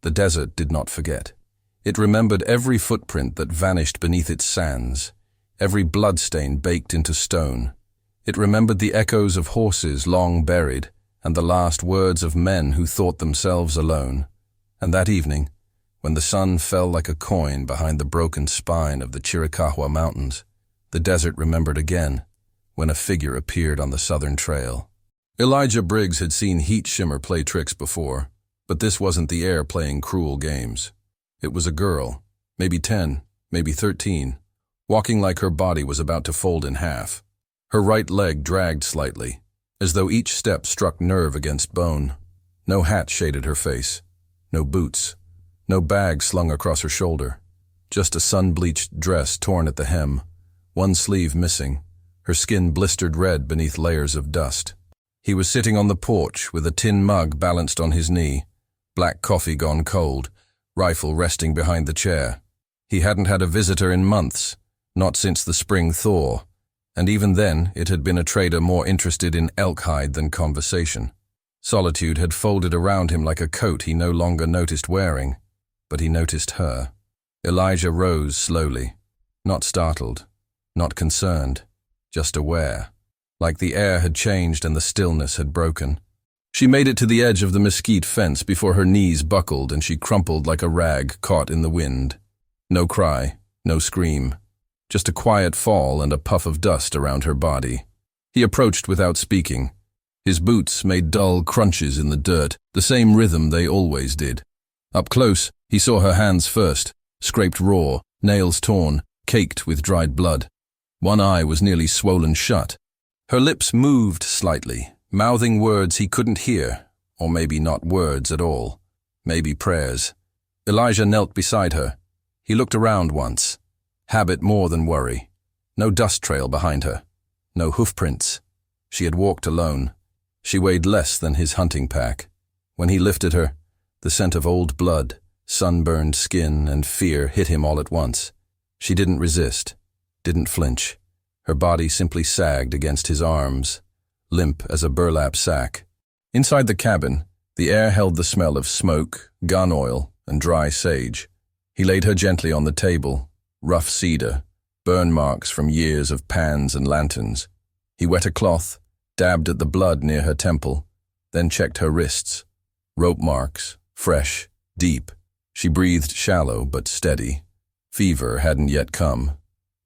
The desert did not forget. It remembered every footprint that vanished beneath its sands, every bloodstain baked into stone. It remembered the echoes of horses long buried, and the last words of men who thought themselves alone. And that evening, when the sun fell like a coin behind the broken spine of the Chiricahua Mountains, the desert remembered again, when a figure appeared on the southern trail. Elijah Briggs had seen heat shimmer play tricks before, but this wasn't the air playing cruel games. It was a girl, maybe 10, maybe 13, walking like her body was about to fold in half. Her right leg dragged slightly, as though each step struck nerve against bone. No hat shaded her face, no boots, no bag slung across her shoulder, just a sun-bleached dress torn at the hem, one sleeve missing, her skin blistered red beneath layers of dust. He was sitting on the porch with a tin mug balanced on his knee, black coffee gone cold, rifle resting behind the chair. He hadn't had a visitor in months, not since the spring thaw, and even then it had been a trader more interested in elk hide than conversation. Solitude had folded around him like a coat he no longer noticed wearing, but he noticed her. Elijah rose slowly, not startled, not concerned, just aware, like the air had changed and the stillness had broken. She made it to the edge of the mesquite fence before her knees buckled and she crumpled like a rag caught in the wind. No cry, no scream, just a quiet fall and a puff of dust around her body. He approached without speaking. His boots made dull crunches in the dirt, the same rhythm they always did. Up close, he saw her hands first, scraped raw, nails torn, caked with dried blood. One eye was nearly swollen shut. Her lips moved slightly, mouthing words he couldn't hear, or maybe not words at all, maybe prayers. Elijah knelt beside her. He looked around once. Habit more than worry. No dust trail behind her. No hoofprints. She had walked alone. She weighed less than his hunting pack. When he lifted her, the scent of old blood, sunburned skin, and fear hit him all at once. She didn't resist, didn't flinch. Her body simply sagged against his arms, limp as a burlap sack. Inside the cabin, the air held the smell of smoke, gun oil, and dry sage. He laid her gently on the table, rough cedar, burn marks from years of pans and lanterns. He wet a cloth, dabbed at the blood near her temple, then checked her wrists. Rope marks, fresh, deep. She breathed shallow but steady. Fever hadn't yet come.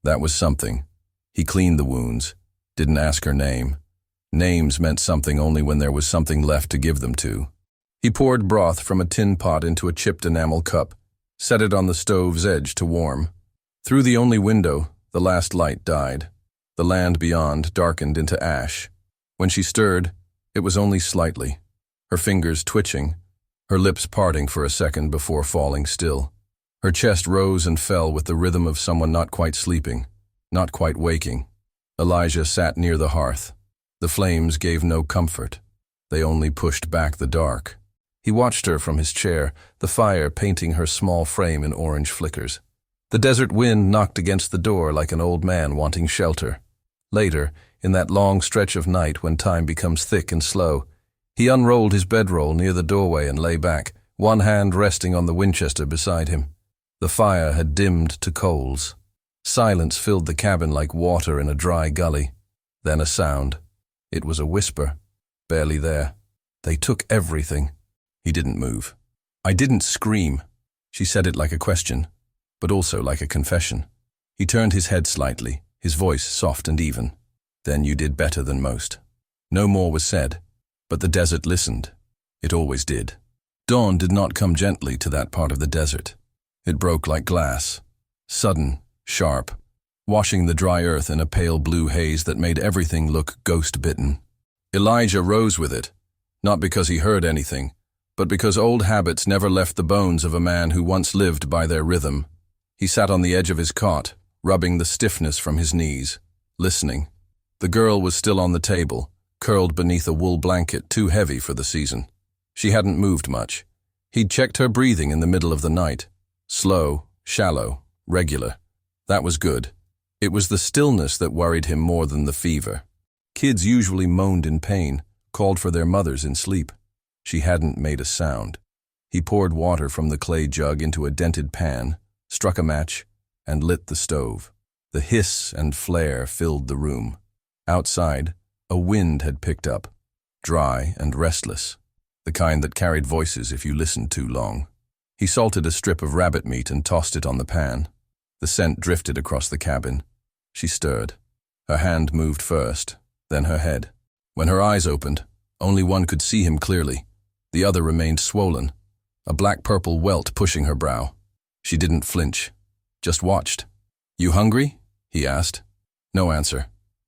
That was something. He cleaned the wounds, didn't ask her name. Names meant something only when there was something left to give them to. He poured broth from a tin pot into a chipped enamel cup, set it on the stove's edge to warm. Through the only window, the last light died. The land beyond darkened into ash. When she stirred, it was only slightly, her fingers twitching, her lips parting for a second before falling still. Her chest rose and fell with the rhythm of someone not quite sleeping, not quite waking. Elijah sat near the hearth. The flames gave no comfort. They only pushed back the dark. He watched her from his chair, the fire painting her small frame in orange flickers. The desert wind knocked against the door like an old man wanting shelter. Later, in that long stretch of night when time becomes thick and slow, he unrolled his bedroll near the doorway and lay back, one hand resting on the Winchester beside him. The fire had dimmed to coals. Silence filled the cabin like water in a dry gully. Then a sound. It was a whisper, barely there. They took everything. He didn't move. I didn't scream. She said it like a question, but also like a confession. He turned his head slightly, his voice soft and even. Then you did better than most. No more was said, but the desert listened. It always did. Dawn did not come gently to that part of the desert. It broke like glass, sudden, sharp, washing the dry earth in a pale blue haze that made everything look ghost-bitten. Elijah rose with it, not because he heard anything, but because old habits never left the bones of a man who once lived by their rhythm. He sat on the edge of his cot, rubbing the stiffness from his knees, listening. The girl was still on the table, curled beneath a wool blanket too heavy for the season. She hadn't moved much. He'd checked her breathing in the middle of the night. Slow, shallow, regular. That was good. It was the stillness that worried him more than the fever. Kids usually moaned in pain, called for their mothers in sleep. She hadn't made a sound. He poured water from the clay jug into a dented pan, struck a match, and lit the stove. The hiss and flare filled the room. Outside, a wind had picked up, dry and restless, the kind that carried voices if you listened too long. He salted a strip of rabbit meat and tossed it on the pan. The scent drifted across the cabin. She stirred. Her hand moved first, then her head. When her eyes opened, only one could see him clearly. The other remained swollen, a black-purple welt pushing her brow. She didn't flinch, just watched. "You hungry?" he asked. No answer.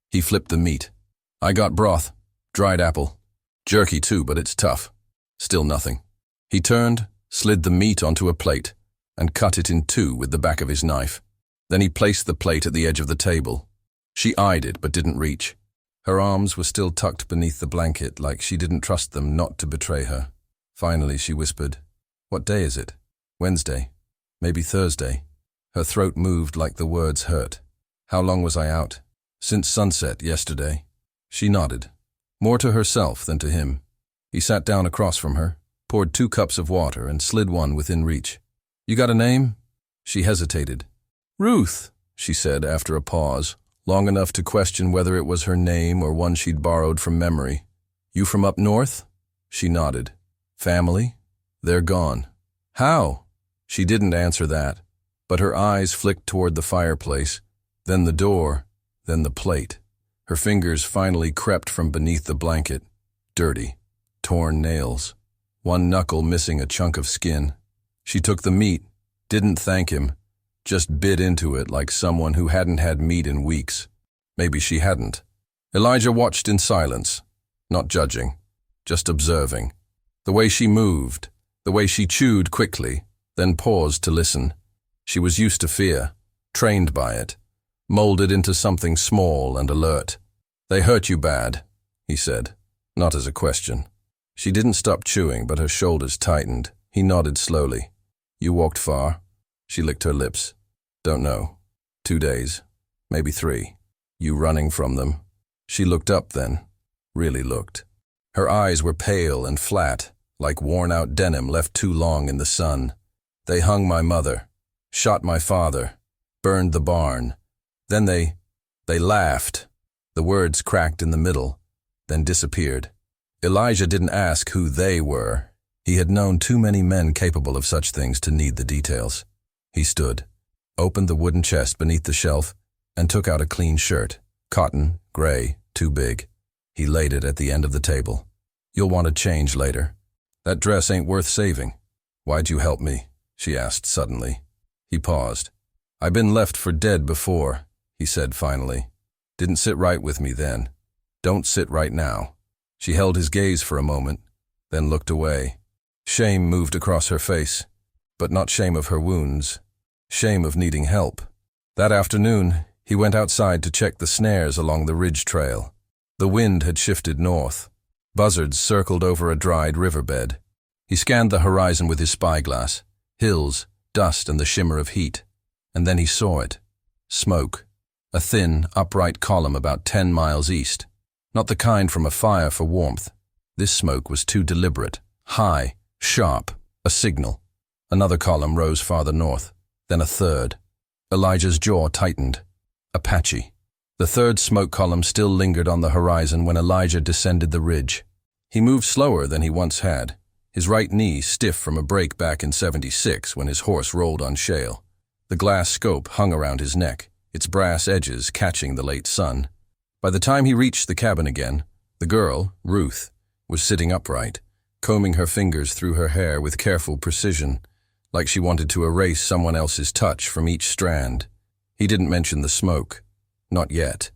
He flipped the meat. "I got broth, dried apple. Jerky too, but it's tough." Still nothing. He turned, slid the meat onto a plate, and cut it in two with the back of his knife. Then he placed the plate at the edge of the table. She eyed it but didn't reach. Her arms were still tucked beneath the blanket, like she didn't trust them not to betray her. Finally, she whispered, "What day is it? Wednesday? Maybe Thursday?" Her throat moved like the words hurt. "How long was I out?" "Since sunset yesterday." She nodded, more to herself than to him. He sat down across from her, poured 2 cups of water, and slid one within reach. "You got a name?" She hesitated. "Ruth," she said after a pause, long enough to question whether it was her name or one she'd borrowed from memory. "You from up north?" She nodded. "Family?" "They're gone." "How?" She didn't answer that, but her eyes flicked toward the fireplace, then the door, then the plate. Her fingers finally crept from beneath the blanket. Dirty, torn nails. One knuckle missing a chunk of skin. She took the meat, didn't thank him, just bit into it like someone who hadn't had meat in weeks. Maybe she hadn't. Elijah watched in silence, not judging, just observing. The way she moved, the way she chewed quickly, then paused to listen. She was used to fear, trained by it, molded into something small and alert. "They hurt you bad," he said, not as a question. She didn't stop chewing, but her shoulders tightened. He nodded slowly. "You walked far?" She licked her lips. "Don't know. 2 days, maybe 3. You running from them?" She looked up then, really looked. Her eyes were pale and flat, like worn-out denim left too long in the sun. "They hung my mother, shot my father, burned the barn. Then they laughed." The words cracked in the middle, then disappeared. Elijah didn't ask who they were. He had known too many men capable of such things to need the details. He stood, opened the wooden chest beneath the shelf, and took out a clean shirt, cotton, gray, too big. He laid it at the end of the table. "You'll want to change later. That dress ain't worth saving." "Why'd you help me?" she asked suddenly. He paused. "I've been left for dead before," he said finally. "Didn't sit right with me then. Don't sit right now." She held his gaze for a moment, then looked away. Shame moved across her face, but not shame of her wounds. Shame of needing help. That afternoon, he went outside to check the snares along the ridge trail. The wind had shifted north. Buzzards circled over a dried riverbed. He scanned the horizon with his spyglass. Hills, dust, and the shimmer of heat. And then he saw it. Smoke. A thin, upright column about 10 miles east. Not the kind from a fire for warmth. This smoke was too deliberate, high, sharp, a signal. Another column rose farther north, then a third. Elijah's jaw tightened. Apache. The third smoke column still lingered on the horizon when Elijah descended the ridge. He moved slower than he once had, his right knee stiff from a break back in '76 when his horse rolled on shale. The glass scope hung around his neck, its brass edges catching the late sun. By the time he reached the cabin again, the girl, Ruth, was sitting upright, combing her fingers through her hair with careful precision, like she wanted to erase someone else's touch from each strand. He didn't mention the smoke. Not yet.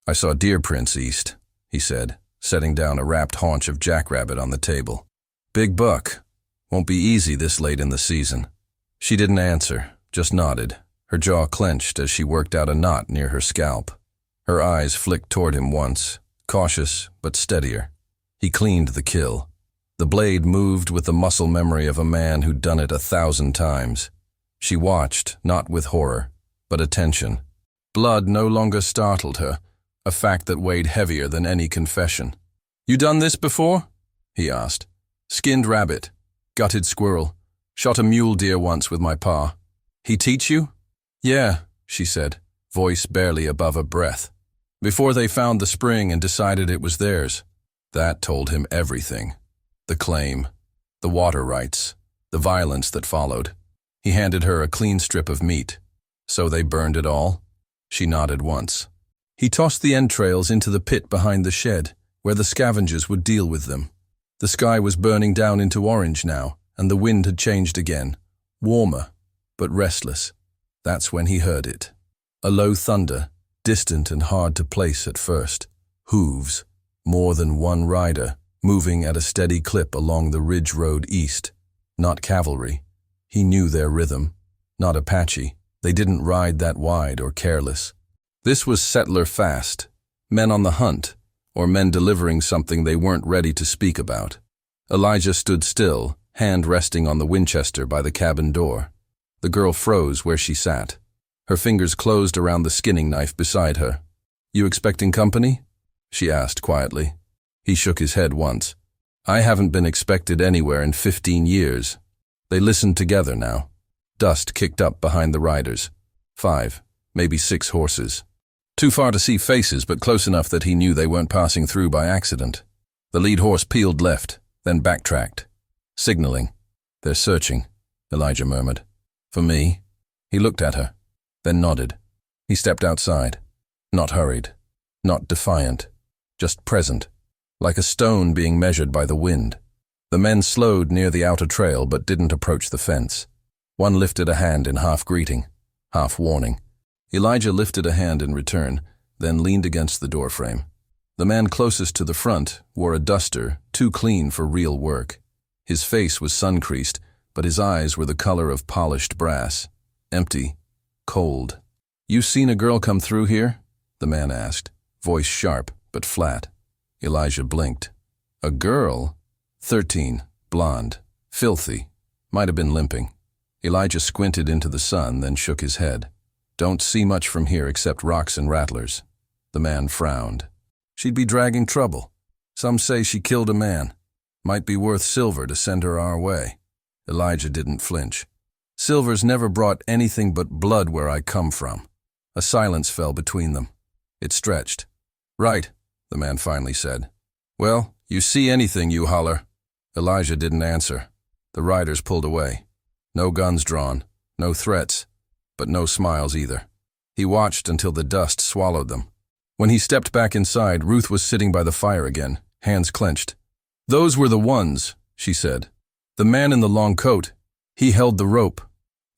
"I saw deer prints east," he said, setting down a wrapped haunch of jackrabbit on the table. "Big buck. Won't be easy this late in the season." She didn't answer, just nodded, her jaw clenched as she worked out a knot near her scalp. Her eyes flicked toward him once, cautious but steadier. He cleaned the kill. The blade moved with the muscle memory of a man who'd done it 1,000 times. She watched, not with horror, but attention. Blood no longer startled her, a fact that weighed heavier than any confession. "You done this before?" he asked. "Skinned rabbit, gutted squirrel, Shot a mule deer once with my pa. He teach you? Yeah, she said, voice barely above a breath. Before they found the spring and decided it was theirs. That told him everything. The claim, the water rights, the violence that followed. He handed her a clean strip of meat. So they burned it all? She nodded once. He tossed the entrails into the pit behind the shed, where the scavengers would deal with them. The sky was burning down into orange now, and the wind had changed again. Warmer, but restless. That's when he heard it. A low thunder, distant and hard to place at first. Hooves, more than one rider, moving at a steady clip along the ridge road east. Not cavalry. He knew their rhythm. Not Apache. They didn't ride that wide or careless. This was settler fast. Men on the hunt, or men delivering something they weren't ready to speak about. Elijah stood still, hand resting on the Winchester by the cabin door. The girl froze where she sat. Her fingers closed around the skinning knife beside her. You expecting company? She asked quietly. He shook his head once. I haven't been expected anywhere in 15 years. They listened together now. Dust kicked up behind the riders. 5, maybe 6 horses. Too far to see faces, but close enough that he knew they weren't passing through by accident. The lead horse peeled left, then backtracked. Signaling. They're searching, Elijah murmured. For me? He looked at her, then nodded. He stepped outside. Not hurried. Not defiant. Just present. Like a stone being measured by the wind. The men slowed near the outer trail but didn't approach the fence. One lifted a hand in half greeting, half warning. Elijah lifted a hand in return, then leaned against the doorframe. The man closest to the front wore a duster, too clean for real work. His face was sun-creased, but his eyes were the color of polished brass. Empty. Cold. You seen a girl come through here? The man asked, voice sharp but flat. Elijah blinked. A girl? 13, blonde, filthy. Might have been limping. Elijah squinted into the sun, then shook his head. Don't see much from here except rocks and rattlers. The man frowned. She'd be dragging trouble. Some say she killed a man. Might be worth silver to send her our way. Elijah didn't flinch. Silver's never brought anything but blood where I come from. A silence fell between them. It stretched. Right, the man finally said. Well, you see anything, you holler. Elijah didn't answer. The riders pulled away. No guns drawn, no threats, but no smiles either. He watched until the dust swallowed them. When he stepped back inside, Ruth was sitting by the fire again, hands clenched. Those were the ones, she said. The man in the long coat. He held the rope.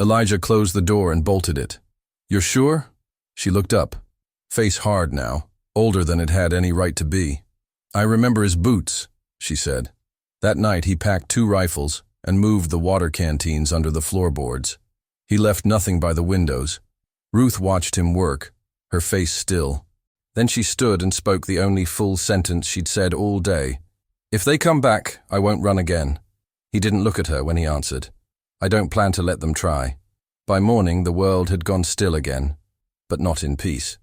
Elijah closed the door and bolted it. You're sure? She looked up, face hard now, older than it had any right to be. I remember his boots, she said. That night he packed 2 rifles and moved the water canteens under the floorboards. He left nothing by the windows. Ruth watched him work, her face still. Then she stood and spoke the only full sentence she'd said all day. If they come back, I won't run again. He didn't look at her when he answered. I don't plan to let them try. By morning, the world had gone still again, but not in peace.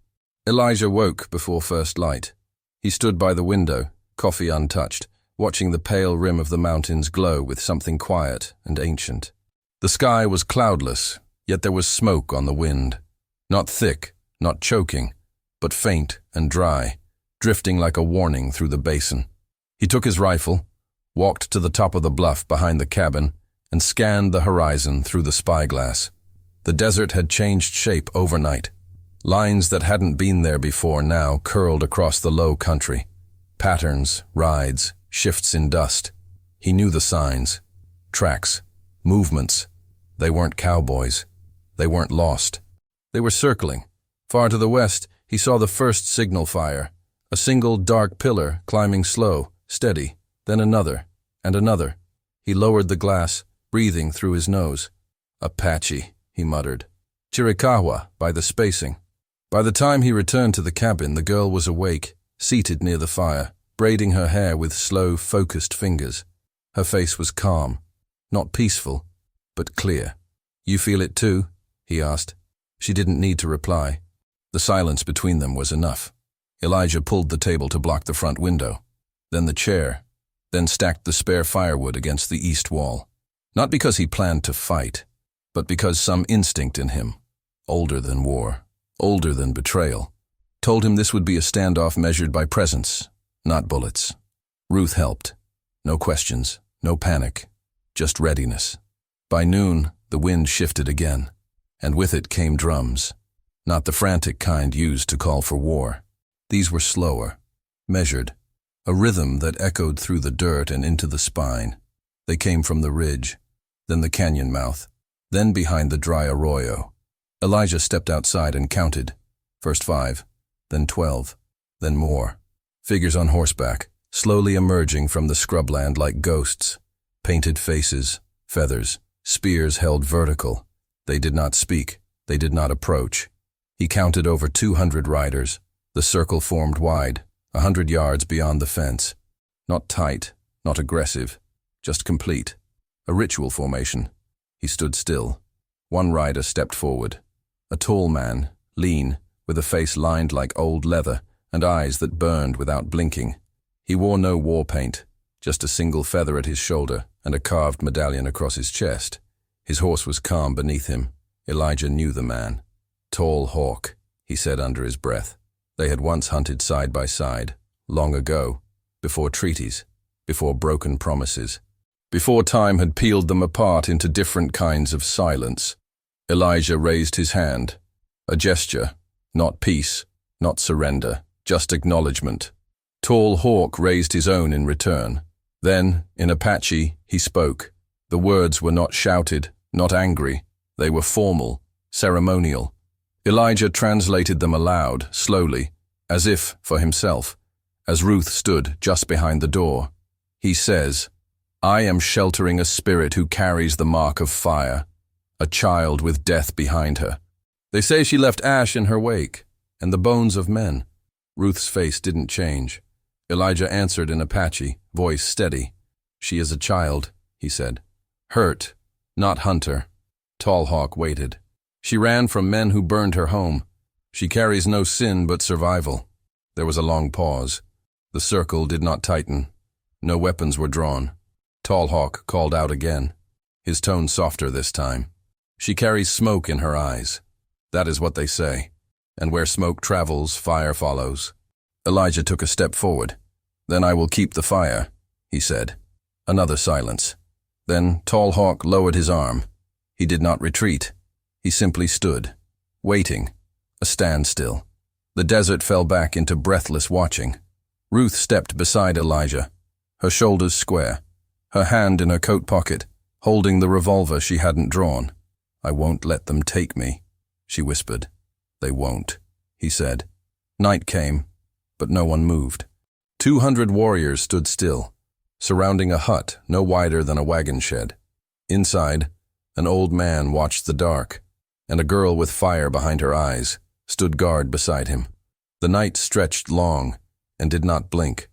Elijah woke before first light. He stood by the window, coffee untouched, watching the pale rim of the mountains glow with something quiet and ancient. The sky was cloudless, yet there was smoke on the wind. Not thick, not choking, but faint and dry, drifting like a warning through the basin. He took his rifle, walked to the top of the bluff behind the cabin, and scanned the horizon through the spyglass. The desert had changed shape overnight. Lines that hadn't been there before now curled across the low country. Patterns, rides, shifts in dust. He knew the signs. Tracks. Movements. They weren't cowboys. They weren't lost. They were circling. Far to the west, he saw the first signal fire. A single dark pillar climbing slow, steady, then another, and another. He lowered the glass, breathing through his nose. Apache, he muttered. Chiricahua, by the spacing. By the time he returned to the cabin, the girl was awake, seated near the fire, braiding her hair with slow, focused fingers. Her face was calm, not peaceful, but clear. You feel it too? He asked. She didn't need to reply. The silence between them was enough. Elijah pulled the table to block the front window, then the chair, then stacked the spare firewood against the east wall. Not because he planned to fight, but because some instinct in him, older than war, older than betrayal, told him this would be a standoff measured by presence, not bullets. Ruth helped. No questions, no panic, just readiness. By noon, the wind shifted again, and with it came drums, not the frantic kind used to call for war. These were slower, measured, a rhythm that echoed through the dirt and into the spine. They came from the ridge, then the canyon mouth, then behind the dry arroyo. Elijah stepped outside and counted, first 5, then 12, then more. Figures on horseback, slowly emerging from the scrubland like ghosts, painted faces, feathers, spears held vertical. They did not speak, they did not approach. He counted over 200 riders. The circle formed wide, 100 yards beyond the fence. Not tight, not aggressive, just complete. A ritual formation. He stood still. One rider stepped forward. A tall man, lean, with a face lined like old leather and eyes that burned without blinking. He wore no war paint, just a single feather at his shoulder and a carved medallion across his chest. His horse was calm beneath him. Elijah knew the man. Tall Hawk, he said under his breath. They had once hunted side by side, long ago, before treaties, before broken promises, before time had peeled them apart into different kinds of silence. Elijah raised his hand. A gesture, not peace, not surrender, just acknowledgement. Tall Hawk raised his own in return. Then, in Apache, he spoke. The words were not shouted, not angry. They were formal, ceremonial. Elijah translated them aloud, slowly, as if for himself. As Ruth stood just behind the door, he says, "I am sheltering a spirit who carries the mark of fire, a child with death behind her. They say she left ash in her wake, and the bones of men." Ruth's face didn't change. Elijah answered in Apache, voice steady. "She is a child," he said. "Hurt, not hunter." Tall Hawk waited. "She ran from men who burned her home. She carries no sin but survival." There was a long pause. The circle did not tighten. No weapons were drawn. Tall Hawk called out again, his tone softer this time. "She carries smoke in her eyes. That is what they say. And where smoke travels, fire follows." Elijah took a step forward. "Then I will keep the fire," he said. Another silence. Then Tall Hawk lowered his arm. He did not retreat. He simply stood, waiting, a standstill. The desert fell back into breathless watching. Ruth stepped beside Elijah, her shoulders square, her hand in her coat pocket, holding the revolver she hadn't drawn. "I won't let them take me," she whispered. "They won't," he said. Night came, but no one moved. 200 warriors stood still, surrounding a hut no wider than a wagon shed. Inside, an old man watched the dark, and a girl with fire behind her eyes stood guard beside him. The night stretched long and did not blink.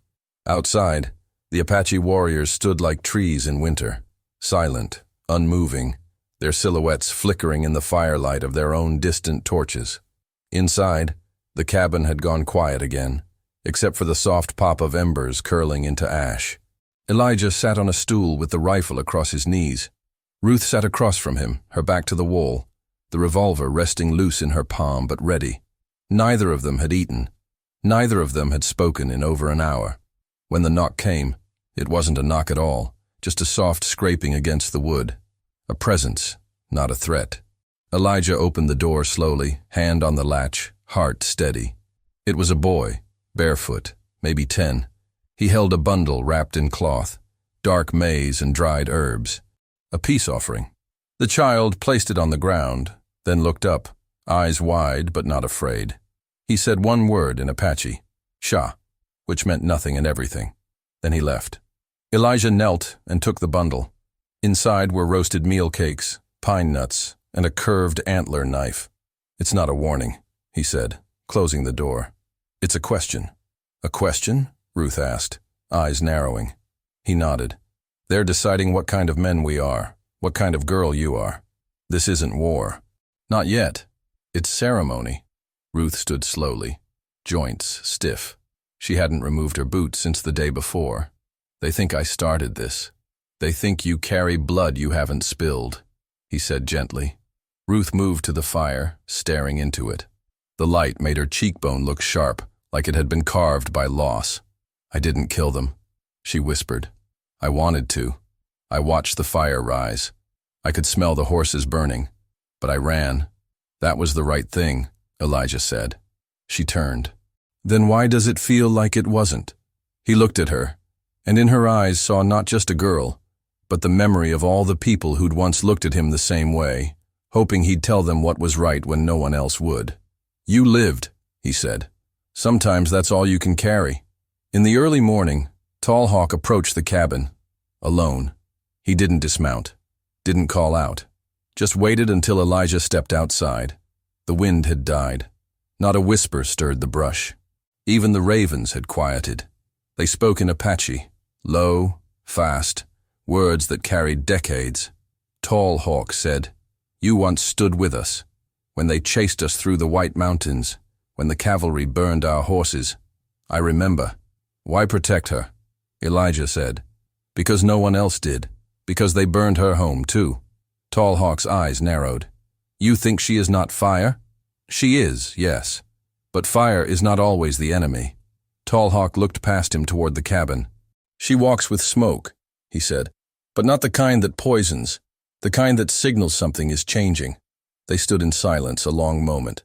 Outside, the Apache warriors stood like trees in winter, silent, unmoving, their silhouettes flickering in the firelight of their own distant torches. Inside, the cabin had gone quiet again, except for the soft pop of embers curling into ash. Elijah sat on a stool with the rifle across his knees. Ruth sat across from him, her back to the wall, the revolver resting loose in her palm but ready. Neither of them had eaten. Neither of them had spoken in over an hour. When the knock came, it wasn't a knock at all, just a soft scraping against the wood. A presence, not a threat. Elijah opened the door slowly, hand on the latch, heart steady. It was a boy, barefoot, maybe 10. He held a bundle wrapped in cloth, dark maize and dried herbs. A peace offering. The child placed it on the ground, then looked up, eyes wide but not afraid. He said one word in Apache, "Shah," which meant nothing and everything. Then he left. Elijah knelt and took the bundle. Inside were roasted meal cakes, pine nuts, and a curved antler knife. "It's not a warning," he said, closing the door. "It's a question." "A question?" Ruth asked, eyes narrowing. He nodded. "They're deciding what kind of men we are, what kind of girl you are. This isn't war. Not yet. It's ceremony." Ruth stood slowly, joints stiff. She hadn't removed her boots since the day before. "They think I started this." They think you carry blood you haven't spilled, he said gently. Ruth moved to the fire, staring into it. The light made her cheekbone look sharp, like it had been carved by loss. I didn't kill them, she whispered. I wanted to. I watched the fire rise. I could smell the horses burning, but I ran. That was the right thing, Elijah said. She turned. Then why does it feel like it wasn't? He looked at her, and in her eyes saw not just a girl, but the memory of all the people who'd once looked at him the same way, hoping he'd tell them what was right when no one else would. You lived, he said. Sometimes that's all you can carry. In the early morning, Tall Hawk approached the cabin, alone. He didn't dismount, didn't call out, just waited until Elijah stepped outside. The wind had died. Not a whisper stirred the brush. Even the ravens had quieted. They spoke in Apache, low, fast, words that carried decades. Tall Hawk said, "You once stood with us, when they chased us through the White Mountains, when the cavalry burned our horses. I remember." "Why protect her?" Elijah said. "Because no one else did. Because they burned her home, too." Tall Hawk's eyes narrowed. "You think she is not fire?" "She is, yes. But fire is not always the enemy." Tall Hawk looked past him toward the cabin. "She walks with smoke," he said, "but not the kind that poisons, the kind that signals something is changing." They stood in silence a long moment.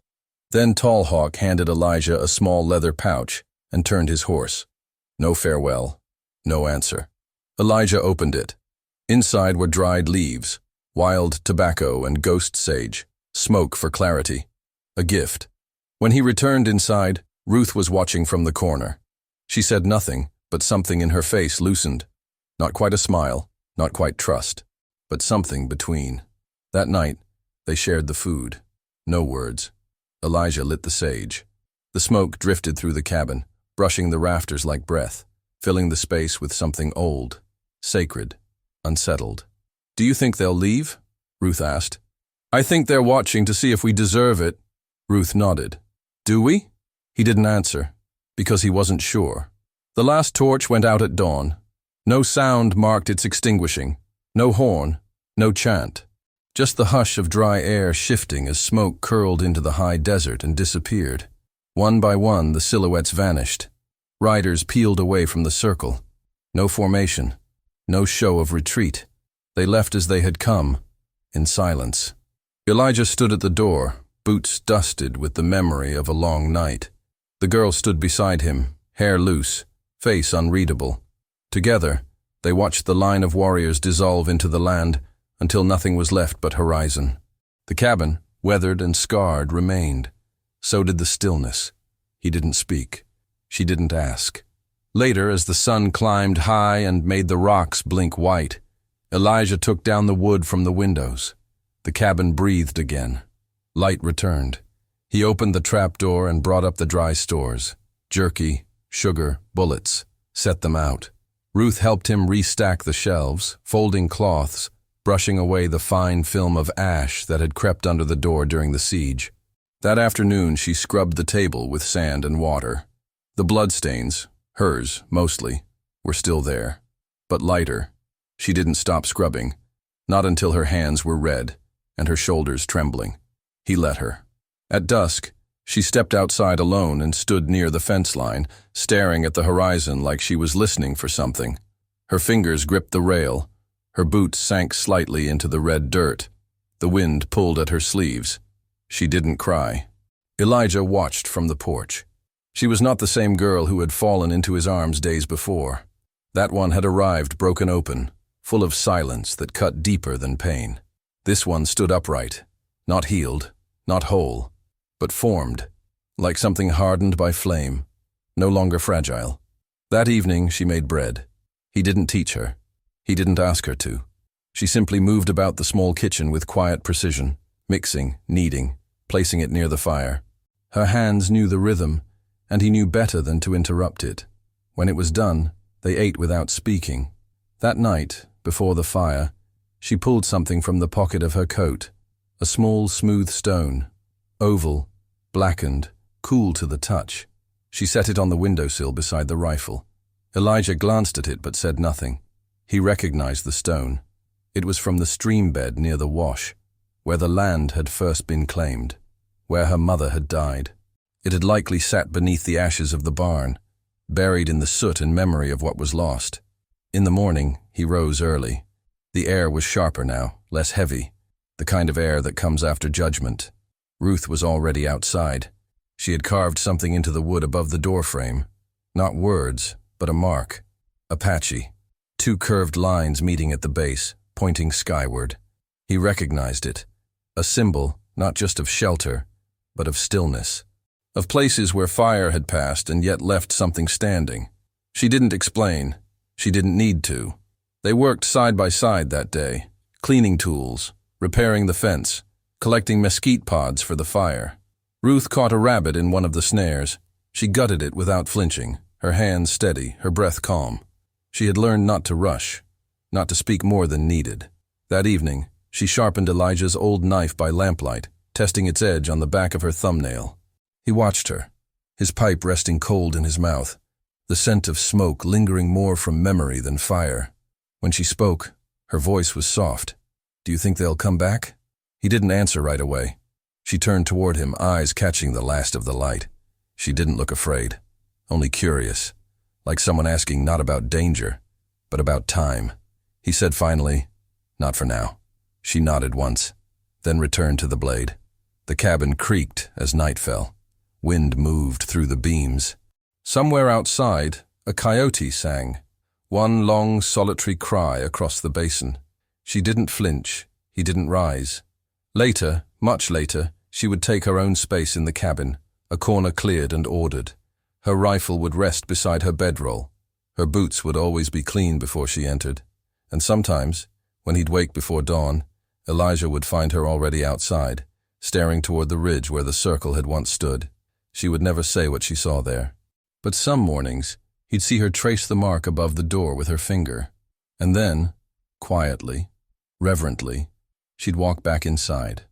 Then Tall Hawk handed Elijah a small leather pouch and turned his horse. No farewell, no answer. Elijah opened it. Inside were dried leaves, wild tobacco and ghost sage, smoke for clarity. A gift. When he returned inside, Ruth was watching from the corner. She said nothing, but something in her face loosened. Not quite a smile, not quite trust, but something between. That night, they shared the food. No words. Elijah lit the sage. The smoke drifted through the cabin, brushing the rafters like breath, filling the space with something old, sacred, unsettled. "Do you think they'll leave?" Ruth asked. "I think they're watching to see if we deserve it." Ruth nodded. "Do we?" He didn't answer, because he wasn't sure. The last torch went out at dawn. No sound marked its extinguishing. No horn, no chant. Just the hush of dry air shifting as smoke curled into the high desert and disappeared. One by one, the silhouettes vanished. Riders peeled away from the circle. No formation, no show of retreat. They left as they had come, in silence. Elijah stood at the door, boots dusted with the memory of a long night. The girl stood beside him, hair loose, face unreadable. Together, they watched the line of warriors dissolve into the land until nothing was left but horizon. The cabin, weathered and scarred, remained. So did the stillness. He didn't speak. She didn't ask. Later, as the sun climbed high and made the rocks blink white, Elijah took down the wood from the windows. The cabin breathed again. Light returned. He opened the trapdoor and brought up the dry stores. Jerky, sugar, bullets. Set them out. Ruth helped him restack the shelves, folding cloths, brushing away the fine film of ash that had crept under the door during the siege. That afternoon she scrubbed the table with sand and water. The bloodstains, hers mostly, were still there, but lighter. She didn't stop scrubbing, not until her hands were red and her shoulders trembling. He let her. At dusk, she stepped outside alone and stood near the fence line, staring at the horizon like she was listening for something. Her fingers gripped the rail. Her boots sank slightly into the red dirt. The wind pulled at her sleeves. She didn't cry. Elijah watched from the porch. She was not the same girl who had fallen into his arms days before. That one had arrived broken open, full of silence that cut deeper than pain. This one stood upright, not healed, not whole, but formed, like something hardened by flame, no longer fragile. That evening she made bread. He didn't teach her. He didn't ask her to. She simply moved about the small kitchen with quiet precision, mixing, kneading, placing it near the fire. Her hands knew the rhythm, and he knew better than to interrupt it. When it was done, they ate without speaking. That night, before the fire, she pulled something from the pocket of her coat, a small, smooth stone, oval, blackened, cool to the touch. She set it on the windowsill beside the rifle. Elijah glanced at it but said nothing. He recognized the stone. It was from the stream bed near the wash, where the land had first been claimed, where her mother had died. It had likely sat beneath the ashes of the barn, buried in the soot in memory of what was lost. In the morning, he rose early. The air was sharper now, less heavy, the kind of air that comes after judgment. Ruth was already outside. She had carved something into the wood above the doorframe. Not words, but a mark. Apache. 2 curved lines meeting at the base, pointing skyward. He recognized it. A symbol, not just of shelter, but of stillness. Of places where fire had passed and yet left something standing. She didn't explain. She didn't need to. They worked side by side that day, cleaning tools, repairing the fence, collecting mesquite pods for the fire. Ruth caught a rabbit in one of the snares. She gutted it without flinching, her hands steady, her breath calm. She had learned not to rush, not to speak more than needed. That evening, she sharpened Elijah's old knife by lamplight, testing its edge on the back of her thumbnail. He watched her, his pipe resting cold in his mouth, the scent of smoke lingering more from memory than fire. When she spoke, her voice was soft. "Do you think they'll come back?" He didn't answer right away. She turned toward him, eyes catching the last of the light. She didn't look afraid, only curious, like someone asking not about danger, but about time. He said finally, "Not for now." She nodded once, then returned to the blade. The cabin creaked as night fell. Wind moved through the beams. Somewhere outside, a coyote sang, one long solitary cry across the basin. She didn't flinch, he didn't rise. Later, much later, she would take her own space in the cabin, a corner cleared and ordered. Her rifle would rest beside her bedroll. Her boots would always be clean before she entered. And sometimes, when he'd wake before dawn, Elijah would find her already outside, staring toward the ridge where the circle had once stood. She would never say what she saw there. But some mornings, he'd see her trace the mark above the door with her finger. And then, quietly, reverently, she'd walk back inside.